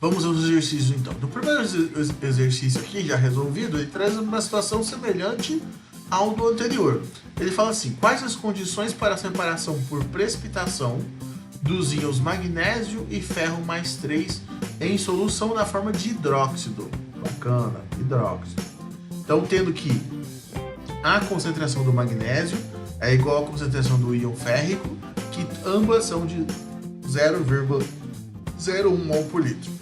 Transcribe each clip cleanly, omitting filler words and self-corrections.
Vamos aos exercícios então. No primeiro exercício aqui, já resolvido, ele traz uma situação semelhante ao do anterior. Ele fala assim: quais as condições para a separação por precipitação dos íons magnésio e ferro mais 3 em solução na forma de hidróxido? Bacana, hidróxido. Então, tendo que a concentração do magnésio é igual à concentração do íon férrico, que ambas são de 0,01 mol por litro.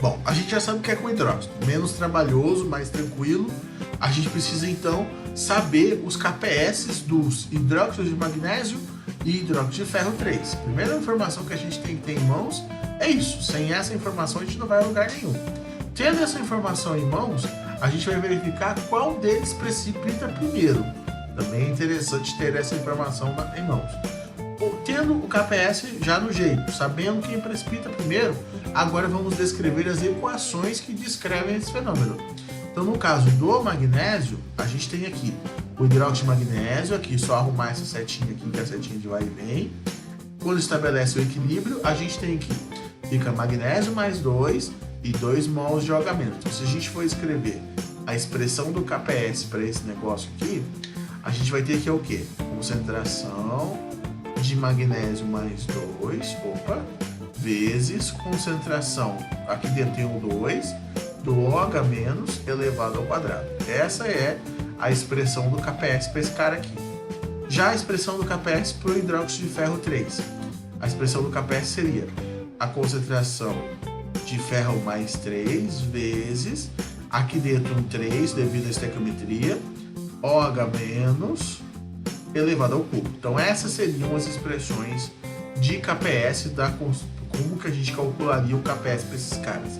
Bom, a gente já sabe o que é com hidróxido, menos trabalhoso, mais tranquilo. A gente precisa então saber os KPS dos hidróxidos de magnésio e hidróxido de ferro 3. Primeira informação que a gente tem que ter em mãos é isso. Sem essa informação a gente não vai a lugar nenhum. Tendo essa informação em mãos, a gente vai verificar qual deles precipita primeiro. Também é interessante ter essa informação em mãos. Tendo o KPS já no jeito, sabendo quem precipita primeiro, agora vamos descrever as equações que descrevem esse fenômeno. Então, no caso do magnésio, a gente tem aqui o hidróxido de magnésio, aqui só arrumar essa setinha aqui, que é a setinha de vai e vem. Quando estabelece o equilíbrio, a gente tem aqui, fica magnésio mais 2 e 2 mols de OH-. Então, se a gente for escrever a expressão do KPS para esse negócio aqui, a gente vai ter aqui o quê? Concentração de magnésio mais 2, vezes concentração, aqui dentro tem um 2, do OH- elevado ao quadrado. Essa é a expressão do KPS para esse cara aqui. Já a expressão do KPS para o hidróxido de ferro 3. A expressão do KPS seria a concentração de ferro mais 3 vezes, aqui dentro um 3 devido à estequiometria, OH- elevado ao cubo. Então essas seriam as expressões de KPS, como que a gente calcularia o KPS para esses caras.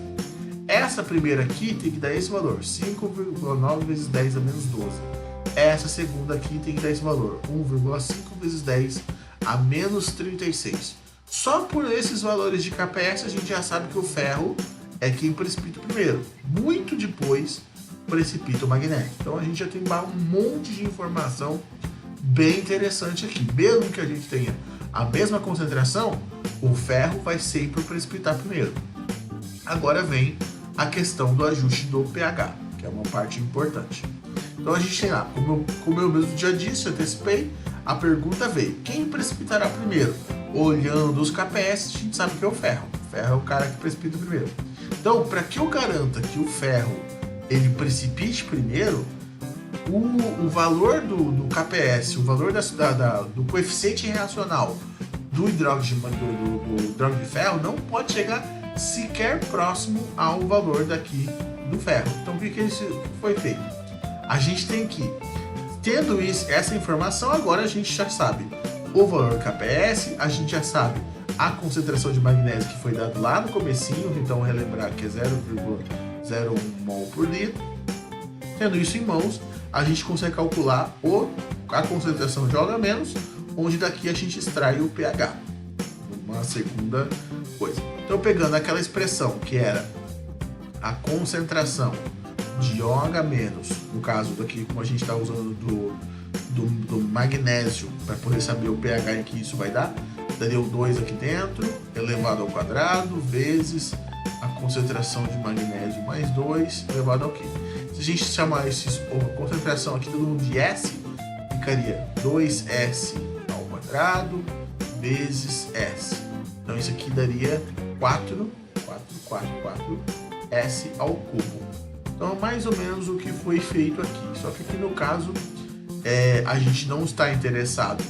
Essa primeira aqui tem que dar esse valor, 5,9 vezes 10 a menos 12. Essa segunda aqui tem que dar esse valor, 1,5 vezes 10 a menos 36. Só por esses valores de KPS a gente já sabe que o ferro é quem precipita primeiro. Muito depois precipita o magnésio. Então a gente já tem um monte de informação bem interessante aqui. Mesmo que a gente tenha a mesma concentração, o ferro vai sempre precipitar primeiro. Agora vem a questão do ajuste do pH, que é uma parte importante. Então a gente tem lá, como eu mesmo já disse, antecipei, a pergunta veio: quem precipitará primeiro? Olhando os KPS, a gente sabe que é o ferro. O ferro é o cara que precipita primeiro. Então, para que eu garanta que o ferro ele precipite primeiro, o valor do KPS, o valor do coeficiente reacional do hidróxido de ferro não pode chegar sequer próximo ao valor daqui do ferro. Então, o que foi feito? A gente tem que, tendo essa informação, agora a gente já sabe o valor KPS, a gente já sabe a concentração de magnésio que foi dado lá no comecinho, então relembrar que é 0,01 mol por litro. Tendo isso em mãos, a gente consegue calcular a concentração de OH-, onde daqui a gente extrai o pH. Uma segunda coisa. Então, pegando aquela expressão que era a concentração de OH-, no caso daqui, como a gente está usando do magnésio, para poder saber o pH em que isso vai dar, daria o 2 aqui dentro, elevado ao quadrado, vezes a concentração de magnésio mais 2, elevado ao quê? Se a gente chamar a concentração aqui todo mundo de S, ficaria 2S ao quadrado vezes S. Então isso aqui daria 4 S ao cubo. Então é mais ou menos o que foi feito aqui. Só que aqui no caso a gente não está interessado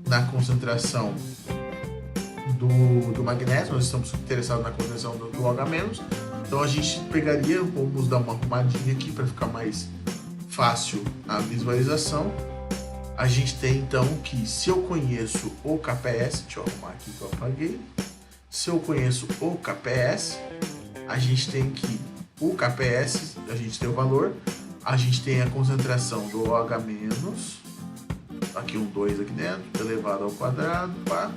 na concentração do magnésio, nós estamos interessados na concentração do OH-. Então a gente pegaria, vamos dar uma arrumadinha aqui para ficar mais fácil a visualização. A gente tem então que, se eu conheço o KPS, deixa eu arrumar aqui que eu apaguei. Se eu conheço o KPS, a gente tem que o KPS, a gente tem o valor, a gente tem a concentração do OH-, aqui um 2 aqui dentro, elevado ao quadrado, pá.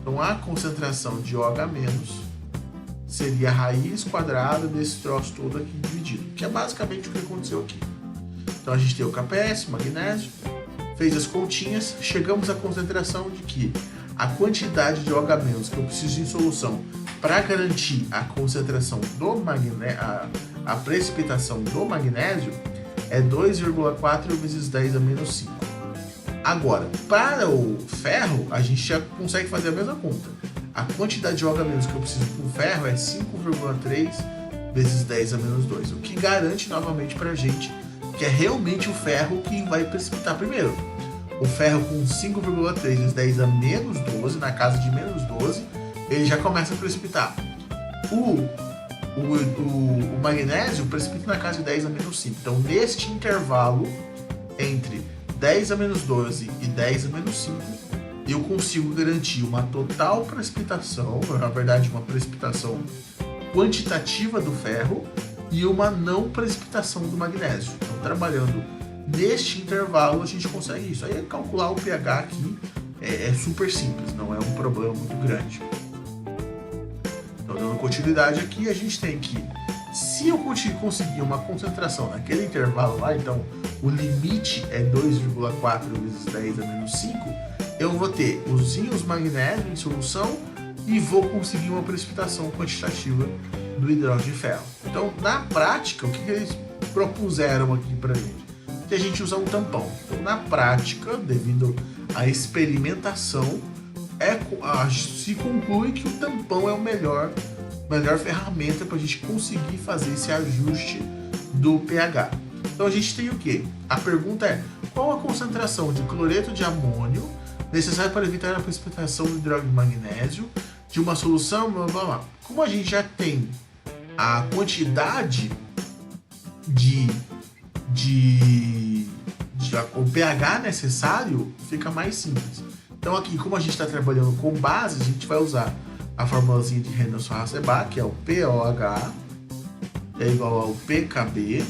Então a concentração de OH- seria a raiz quadrada desse troço todo aqui dividido, que é basicamente o que aconteceu aqui. Então a gente tem o KPS, magnésio, fez as continhas, chegamos à concentração de que a quantidade de OH- que eu preciso em solução para garantir a concentração do magnésio, a precipitação do magnésio, é 2,4 vezes 10 a menos 5. Agora, para o ferro, a gente já consegue fazer a mesma conta. A quantidade de OH- que eu preciso para o ferro é 5,3 vezes 10 a menos 2, o que garante novamente para a gente que é realmente o ferro que vai precipitar primeiro. O ferro com 5,3 vezes 10 a menos 12, na casa de menos 12, ele já começa a precipitar. O magnésio precipita na casa de 10 a menos 5. Então, neste intervalo entre 10 a menos 12 e 10 a menos 5, eu consigo garantir uma total precipitação, na verdade, uma precipitação quantitativa do ferro e uma não precipitação do magnésio. Então, trabalhando neste intervalo, a gente consegue isso. Aí, calcular o pH aqui é super simples, não é um problema muito grande. Então, dando continuidade aqui, a gente tem que, se eu conseguir uma concentração naquele intervalo lá, então o limite é 2,4 vezes 10 a menos 5, eu vou ter os íons magnésio em solução e vou conseguir uma precipitação quantitativa do hidrógeno de ferro. Então, na prática, o que eles propuseram aqui pra gente? Que a gente usa um tampão. Então, na prática, devido à experimentação, se conclui que o tampão é a melhor ferramenta para a gente conseguir fazer esse ajuste do pH. Então a gente tem o que? A pergunta é: qual a concentração de cloreto de amônio necessária para evitar a precipitação do hidrógeno de magnésio de uma solução, blá blá blá. Como a gente já tem a quantidade o pH necessário, fica mais simples. Então aqui, como a gente está trabalhando com bases, a gente vai usar a formulazinha de Reynolds-Rasebach, que é o POH é igual ao PKB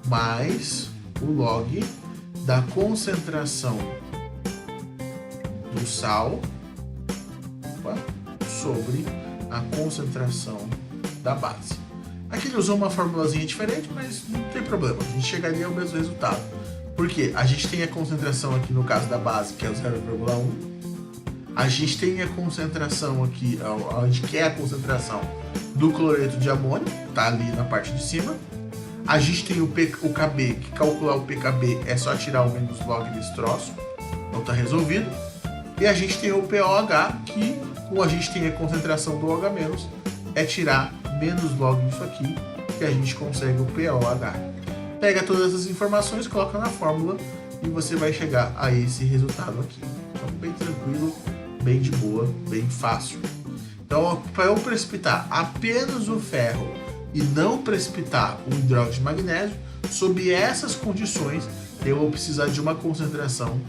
mais o log da concentração do sal sobre a concentração da base. Aqui ele usou uma formulazinha diferente, mas não tem problema, a gente chegaria ao mesmo resultado. Porque a gente tem a concentração aqui no caso da base, que é o 0,1. A gente tem a concentração aqui, a gente quer a concentração do cloreto de amônio, tá ali na parte de cima. A gente tem o KB, que calcular o PKB é só tirar o menos log desse troço, então tá resolvido. E a gente tem o POH, que como a gente tem a concentração do OH-, é tirar menos log disso aqui, que a gente consegue o POH. Pega todas essas informações, coloca na fórmula e você vai chegar a esse resultado aqui. Então, bem tranquilo, bem de boa, bem fácil. Então, para eu precipitar apenas o ferro e não precipitar o hidrógeno de magnésio, sob essas condições, eu vou precisar de uma concentração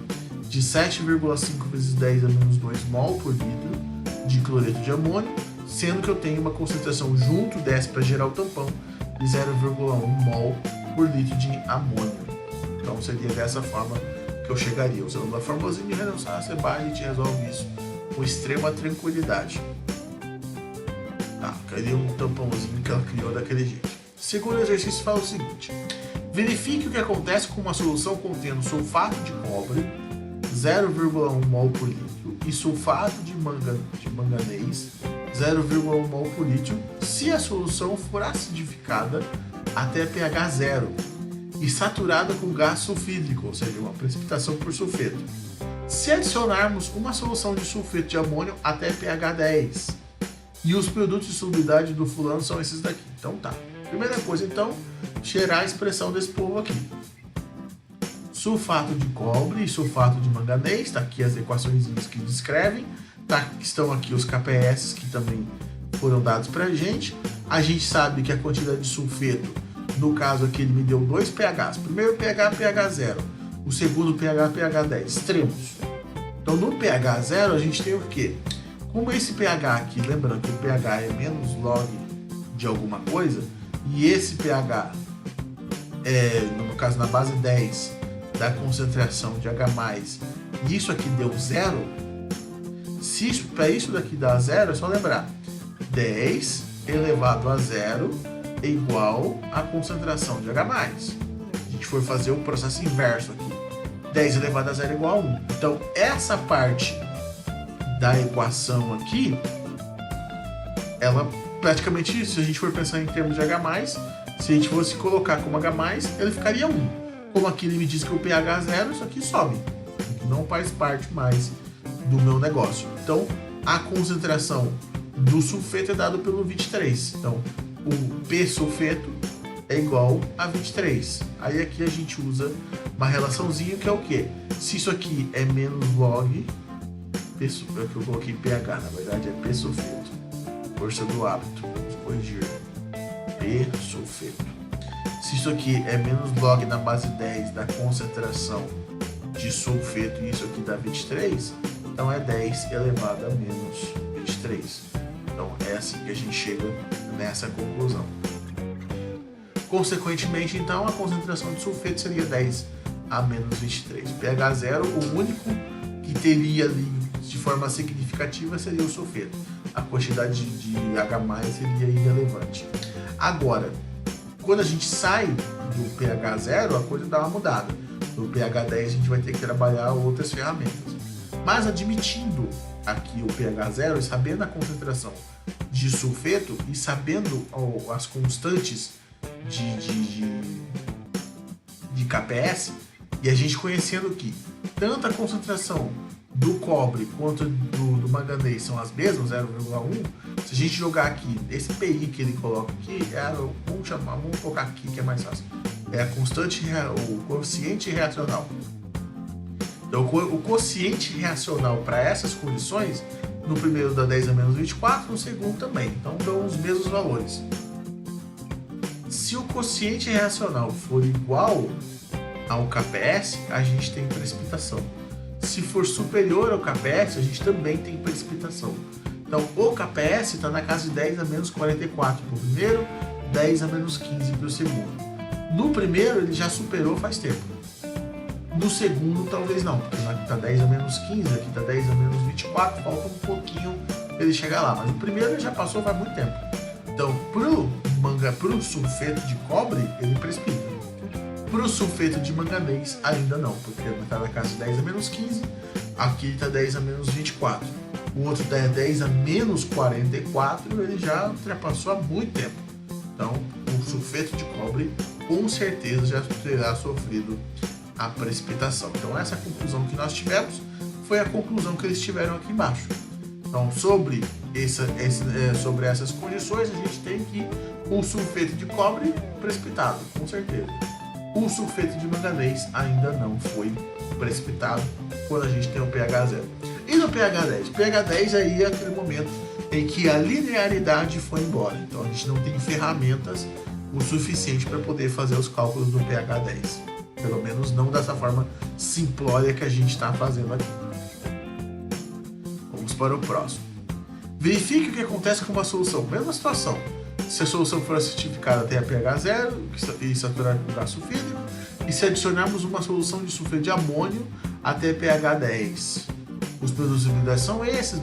de 7,5 vezes 10 a menos 2 mol por litro de cloreto de amônio, sendo que eu tenho uma concentração junto dessa para gerar o tampão de 0,1 mol por litro de amônio. Então seria dessa forma que eu chegaria. Usando a formulazinha de Reynolds-Rasebach, a gente resolve isso com extrema tranquilidade. Tá, queria um tampãozinho que ela criou daquele jeito. Segundo exercício fala o seguinte: verifique o que acontece com uma solução contendo sulfato de cobre 0,1 mol por litro e sulfato de manganês 0,1 mol por litro se a solução for acidificada até pH 0 e saturada com gás sulfídrico, ou seja, uma precipitação por sulfeto. Se adicionarmos uma solução de sulfeto de amônio até pH 10, e os produtos de solubilidade do fulano são esses daqui. Então tá. Primeira coisa, então, cheirar a expressão desse povo aqui. Sulfato de cobre e sulfato de manganês, tá aqui as equações que descrevem, tá? Estão aqui os KPS que também foram dados pra gente. A gente sabe que a quantidade de sulfeto, no caso aqui ele me deu 2 pHs. Primeiro pH, pH 0. O segundo pH, pH 10. Extremos. Então no pH 0 a gente tem o quê? Como esse pH aqui, lembrando que o pH é menos log de alguma coisa, e esse pH é, no caso na base 10, da concentração de H+, e isso aqui deu 0, se isso, para isso daqui dar 0, é só lembrar, 10 elevado a 0 é igual à concentração de H+. A gente for fazer o processo inverso aqui, 10 elevado a 0 é igual a 1. Então, essa parte da equação aqui, ela praticamente, se a gente for pensar em termos de H+, se a gente fosse colocar como H+, ele ficaria 1. Como aqui ele me diz que o pH 0, isso aqui sobe. Que não faz parte mais do meu negócio. Então, a concentração do sulfeto é dado pelo 23. Então, o P sulfeto é igual a 23. Aí aqui a gente usa uma relaçãozinha que é o quê? Se isso aqui é menos log, P, é que eu coloquei pH, na verdade é P sulfeto. Força do hábito, vamos corrigir. P sulfeto. Se isso aqui é menos log na base 10 da concentração de sulfeto e isso aqui dá 23, então é 10 elevado a menos 23. Então é assim que a gente chega nessa conclusão. Consequentemente, então, a concentração de sulfeto seria 10 a menos 23. pH 0, o único que teria ali de forma significativa seria o sulfeto. A quantidade de H+ seria irrelevante. Agora, quando a gente sai do pH 0, a coisa dá uma mudada. No pH 10 a gente vai ter que trabalhar outras ferramentas. Mas admitindo aqui o pH 0 e sabendo a concentração de sulfeto e sabendo as constantes de KPS, e a gente conhecendo que tanto a concentração do cobre quanto do manganês são as mesmas, 0,1, se a gente jogar aqui, esse PI que ele coloca aqui, vamos colocar aqui que é mais fácil, é a constante, o quociente reacional. Então o quociente reacional para essas condições, no primeiro dá 10 a menos 24, no segundo também, então dão os mesmos valores. Se o quociente reacional for igual ao KPS, a gente tem precipitação. Se for superior ao KPS, a gente também tem precipitação. Então, o KPS está na casa de 10 a menos 44 para o primeiro, 10 a menos 15 para o segundo. No primeiro, ele já superou faz tempo. No segundo, talvez não, porque aqui está 10 a menos 15, aqui está 10 a menos 24, falta um pouquinho para ele chegar lá. Mas o primeiro ele já passou faz muito tempo. Então, pro sulfeto de cobre, ele precipita. Pro sulfeto de manganês, ainda não, porque está na casa de 10 a menos 15, aqui está 10 a menos 24. O outro está 10 a menos 44, ele já ultrapassou há muito tempo. Então, o sulfeto de cobre, com certeza, já terá sofrido a precipitação. Então, essa conclusão que nós tivemos foi a conclusão que eles tiveram aqui embaixo. Então, sobre essas condições, a gente tem que o sulfeto de cobre precipitado, com certeza. O sulfeto de manganês ainda não foi precipitado quando a gente tem o pH 0. E no pH 10? pH 10 aí é aquele momento em que a linearidade foi embora. Então, a gente não tem ferramentas o suficiente para poder fazer os cálculos do pH 10. Pelo menos não dessa forma simplória que a gente está fazendo aqui. Vamos para o próximo. Verifique o que acontece com uma solução. Mesma situação. Se a solução for acidificada até a pH 0 e saturar com gás sulfídrico, e se adicionarmos uma solução de sulfeto de amônio até pH 10. Os produtos de hibridação são esses,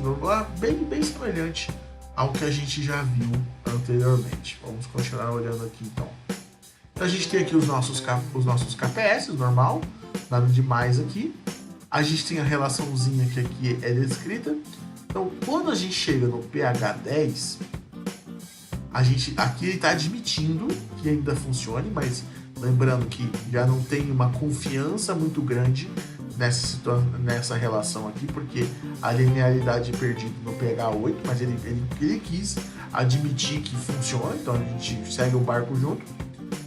bem semelhante ao que a gente já viu anteriormente. Vamos continuar olhando aqui então. Então a gente tem aqui os nossos KPS, normal, nada demais aqui. A gente tem a relaçãozinha que aqui é descrita. Então quando a gente chega no pH 10, aqui ele está admitindo que ainda funcione, mas lembrando que já não tem uma confiança muito grande nessa relação aqui, porque a linearidade é perdida no pH 8, mas ele quis admitir que funciona, então a gente segue o barco junto.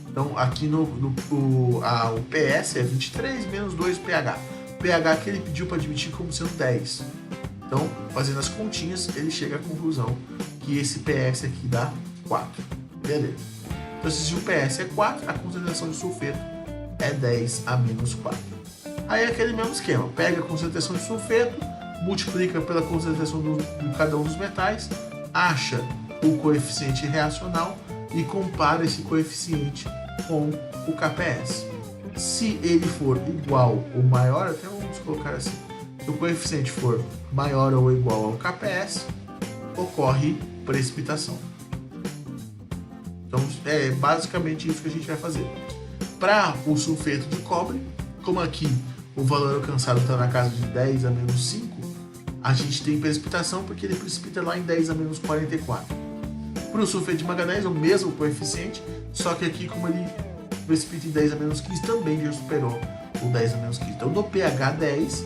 Então aqui o PS é 23 menos 2 pH. O pH que ele pediu para admitir como sendo 10. Então, fazendo as continhas, ele chega à conclusão que esse PS aqui dá 4. Beleza. Então, se o PS é 4, a concentração de sulfeto é 10 a menos 4. Aí é aquele mesmo esquema. Pega a concentração de sulfeto, multiplica pela concentração de cada um dos metais, acha o coeficiente reacional e compara esse coeficiente com o KPS. Se ele for igual ou maior, até vamos colocar assim, se o coeficiente for maior ou igual ao KPS, ocorre precipitação. Então é basicamente isso que a gente vai fazer. Para o sulfeto de cobre, como aqui o valor alcançado está na casa de 10 a menos 5, a gente tem precipitação porque ele precipita lá em 10 a menos 44. Para o sulfeto de manganês, o mesmo coeficiente, só que aqui, como ele precipita em 10 a menos 15, também já superou o 10 a menos 15. Então, no pH 10,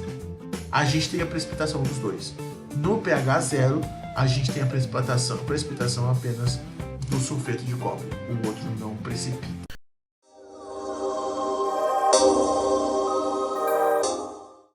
a gente tem a precipitação dos dois. No pH 0, a gente tem a precipitação apenas do sulfeto de cobre. O outro não precipita.